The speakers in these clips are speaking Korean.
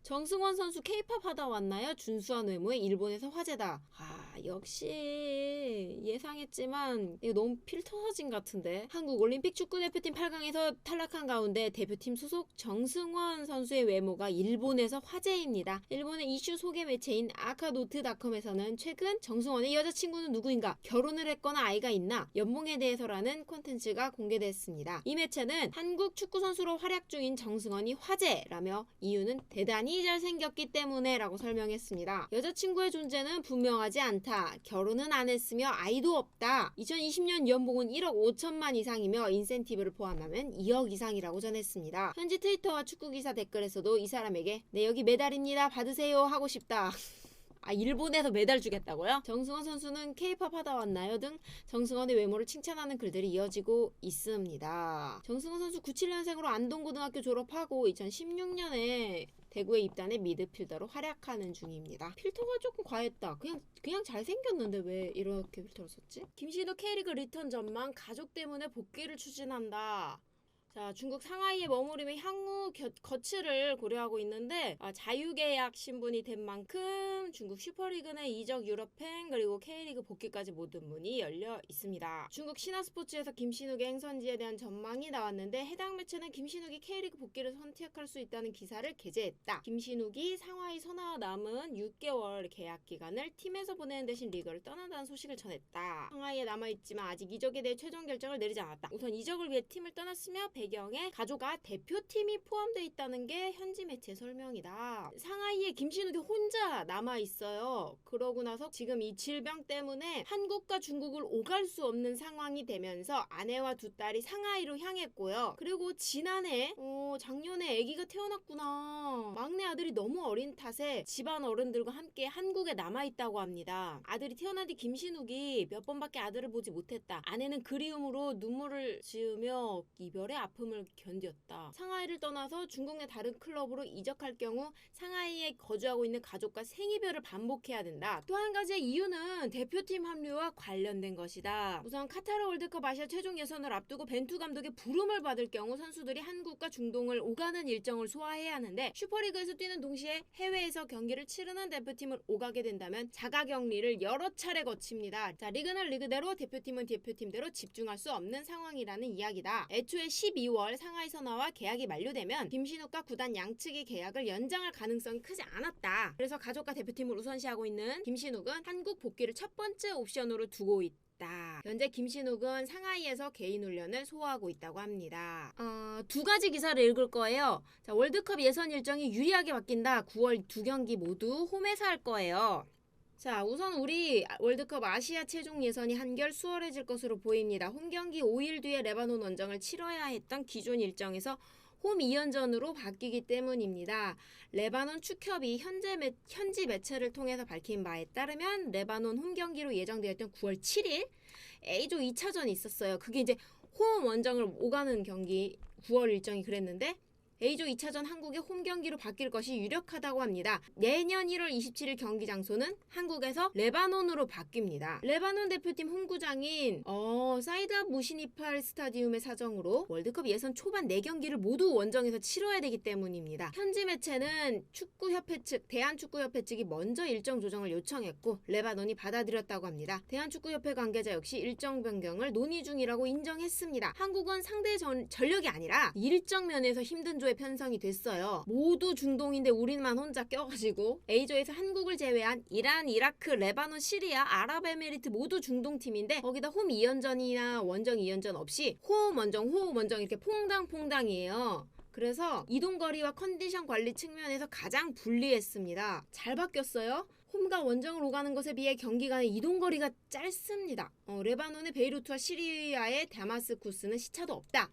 정승원 선수 K-팝 하다 왔나요? 준수한 외모에 일본에서 화제다. 역시 예상했지만 이거 너무 필터 사진 같은데. 한국 올림픽 축구대표팀 8강에서 탈락한 가운데 대표팀 소속 정승원 선수의 외모가 일본에서 화제입니다. 일본의 이슈 소개 매체인 아카노트닷컴에서는 최근 정승원의 여자친구는 누구인가, 결혼을 했거나 아이가 있나, 연봉에 대해서라는 콘텐츠가 공개됐습니다. 이 매체는 한국 축구선수로 활약 중인 정승원이 화제라며 이유는 대단히 잘생겼기 때문에 라고 설명했습니다. 여자친구의 존재는 분명하지 않다. 결혼은 안 했으며 아이도 없다. 2020년 연봉은 1억 5천만 이상이며 인센티브를 포함하면 2억 이상이라고 전했습니다. 현지 트위터와 축구기사 댓글에서도 이 사람에게 네 여기 메달입니다. 받으세요 하고 싶다. 일본에서 메달 주겠다고요? 정승원 선수는 K-팝 하다 왔나요? 등 정승원의 외모를 칭찬하는 글들이 이어지고 있습니다. 정승원 선수 97년생으로 안동고등학교 졸업하고 2016년에 대구에 입단해 미드필더로 활약하는 중입니다. 필터가 조금 과했다. 그냥 잘생겼는데 왜 이렇게 필터를 썼지? 김신우 K리그 리턴 전망, 가족 때문에 복귀를 추진한다. 자, 중국 상하이에 머무르며 향후 거취를 고려하고 있는데 자유계약 신분이 된 만큼 중국 슈퍼리그 내 이적 유럽행 그리고 K리그 복귀까지 모든 문이 열려 있습니다. 중국 신화스포츠에서 김신욱의 행선지에 대한 전망이 나왔는데 해당 매체는 김신욱이 K리그 복귀를 선택할 수 있다는 기사를 게재했다. 김신욱이 상하이 선화와 남은 6개월 계약 기간을 팀에서 보내는 대신 리그를 떠난다는 소식을 전했다. 상하이에 남아있지만 아직 이적에 대해 최종 결정을 내리지 않았다. 우선 이적을 위해 팀을 떠났으며 배경에 가족과 대표팀이 포함되어 있다는 게 현지 매체 설명이다. 상하이에 김신욱이 혼자 남아있어요. 그러고 나서 지금 이 질병 때문에 한국과 중국을 오갈 수 없는 상황이 되면서 아내와 두 딸이 상하이로 향했고요. 그리고 지난해 작년에 아기가 태어났구나. 막내 아들이 너무 어린 탓에 집안 어른들과 함께 한국에 남아있다고 합니다. 아들이 태어난 뒤 김신욱이 몇 번밖에 아들을 보지 못했다. 아내는 그리움으로 눈물을 지으며 이별의 아픔을 견뎠다. 상하이를 떠나서 중국 내 다른 클럽으로 이적할 경우 상하이에 거주하고 있는 가족과 생이별을 반복해야 된다. 또 한 가지의 이유는 대표팀 합류와 관련된 것이다. 우선 카타르 월드컵 아시아 최종 예선을 앞두고 벤투 감독의 부름을 받을 경우 선수들이 한국과 중동을 오가는 일정을 소화해야 하는데 슈퍼리그에서 뛰는 동시에 해외에서 경기를 치르는 대표팀을 오가게 된다면 자가격리를 여러 차례 거칩니다. 자, 리그는 리그대로 대표팀은 대표팀대로 집중할 수 없는 상황이라는 이야기다. 애초에 12월 상하이 선화와 계약이 만료되면 김신욱과 구단 양측의 계약을 연장할 가능성이 크지 않았다. 그래서 가족과 대표팀을 우선시하고 있는 김신욱은 한국 복귀를 첫 번째 옵션으로 두고 있다. 현재 김신욱은 상하이에서 개인 훈련을 소화하고 있다고 합니다. 두 가지 기사를 읽을 거예요. 자, 월드컵 예선 일정이 유리하게 바뀐다. 9월 두 경기 모두 홈에서 할 거예요. 자, 우선 우리 월드컵 아시아 최종 예선이 한결 수월해질 것으로 보입니다. 홈 경기 5일 뒤에 레바논 원정을 치러야 했던 기존 일정에서 홈 2연전으로 바뀌기 때문입니다. 레바논 축협이 현지 매체를 통해서 밝힌 바에 따르면 레바논 홈 경기로 예정되었던 9월 7일 A조 2차전이 있었어요. 그게 이제 홈 원정을 오가는 경기 9월 일정이 그랬는데 A조 2차전 한국의 홈 경기로 바뀔 것이 유력하다고 합니다. 내년 1월 27일 경기 장소는 한국에서 레바논으로 바뀝니다. 레바논 대표팀 홈구장인 사이다 무시니팔 스타디움의 사정으로 월드컵 예선 초반 4경기를 모두 원정에서 치러야 되기 때문입니다. 현지 매체는 축구협회 측, 대한축구협회 측이 먼저 일정 조정을 요청했고 레바논이 받아들였다고 합니다. 대한축구협회 관계자 역시 일정 변경을 논의 중이라고 인정했습니다. 한국은 상대의 전력이 아니라 일정 면에서 힘든 조에 편성이 됐어요. 모두 중동인데 우리만 혼자 껴가지고 A조에서 한국을 제외한 이란, 이라크, 레바논, 시리아, 아랍에미리트 모두 중동팀인데 거기다 홈 2연전이나 원정 2연전 없이 홈 원정, 홈 원정 이렇게 퐁당퐁당이에요. 그래서 이동거리와 컨디션 관리 측면에서 가장 불리했습니다. 잘 바뀌었어요. 홈과 원정을 오가는 것에 비해 경기 간의 이동거리가 짧습니다. 레바논의 베이루트와 시리아의 다마스쿠스는 시차도 없다.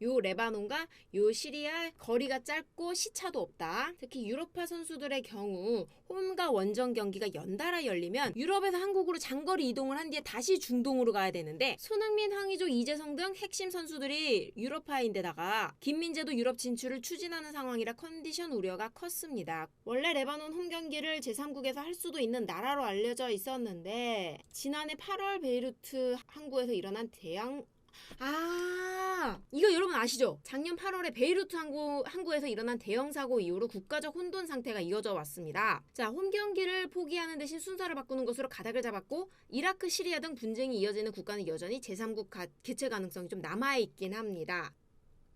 요 레바논과 요 시리아 거리가 짧고 시차도 없다. 특히 유럽파 선수들의 경우 홈과 원정 경기가 연달아 열리면 유럽에서 한국으로 장거리 이동을 한 뒤에 다시 중동으로 가야 되는데 손흥민, 황의조, 이재성 등 핵심 선수들이 유럽파인데다가 김민재도 유럽 진출을 추진하는 상황이라 컨디션 우려가 컸습니다. 원래 레바논 홈 경기를 제3국에서 할 수도 있는 나라로 알려져 있었는데 지난해 8월 베이루트 항구에서 일어난 대형 이거 여러분 아시죠? 작년 8월에 베이루트 항구에서 일어난 대형 사고 이후로 국가적 혼돈 상태가 이어져 왔습니다. 자, 홈 경기를 포기하는 대신 순서를 바꾸는 것으로 가닥을 잡았고 이라크, 시리아 등 분쟁이 이어지는 국가는 여전히 제3국 개최 가능성이 좀 남아있긴 합니다.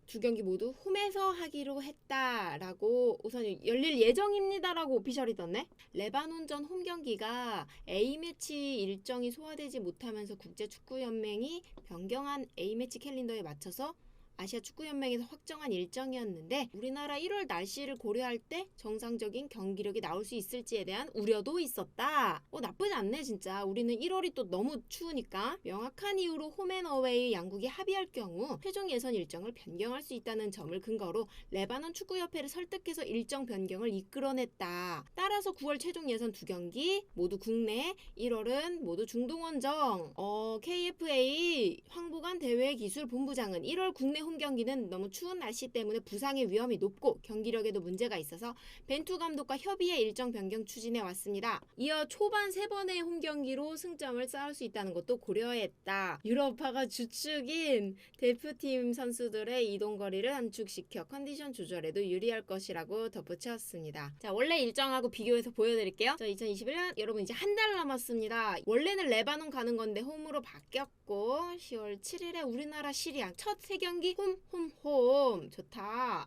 두 경기 모두 홈에서 하기로 했다라고 우선 열릴 예정입니다라고 오피셜이 떴네. 레바논전 홈 경기가 A매치 일정이 소화되지 못하면서 국제축구연맹이 변경한 A매치 캘린더에 맞춰서 아시아 축구연맹에서 확정한 일정이었는데 우리나라 1월 날씨를 고려할 때 정상적인 경기력이 나올 수 있을지에 대한 우려도 있었다. 나쁘지 않네 진짜. 우리는 1월이 또 너무 추우니까 명확한 이유로 홈앤어웨이 양국이 합의할 경우 최종 예선 일정을 변경할 수 있다는 점을 근거로 레바논 축구협회를 설득해서 일정 변경을 이끌어냈다. 따라서 9월 최종 예선 2경기 모두 국내, 1월은 모두 중동원정. KFA 황보관 대외기술본부장은 1월 국내 홈 경기는 너무 추운 날씨 때문에 부상의 위험이 높고 경기력에도 문제가 있어서 벤투 감독과 협의해 일정 변경 추진해 왔습니다. 이어 초반 3번의 홈 경기로 승점을 쌓을 수 있다는 것도 고려했다. 유럽파가 주축인 대표팀 선수들의 이동 거리를 단축시켜 컨디션 조절에도 유리할 것이라고 덧붙였습니다. 자, 원래 일정하고 비교해서 보여드릴게요. 자, 2021년 여러분 이제 한 달 남았습니다. 원래는 레바논 가는 건데 홈으로 바뀌었고 10월 7일에 우리나라 시리아 첫 3경기 홈 좋다.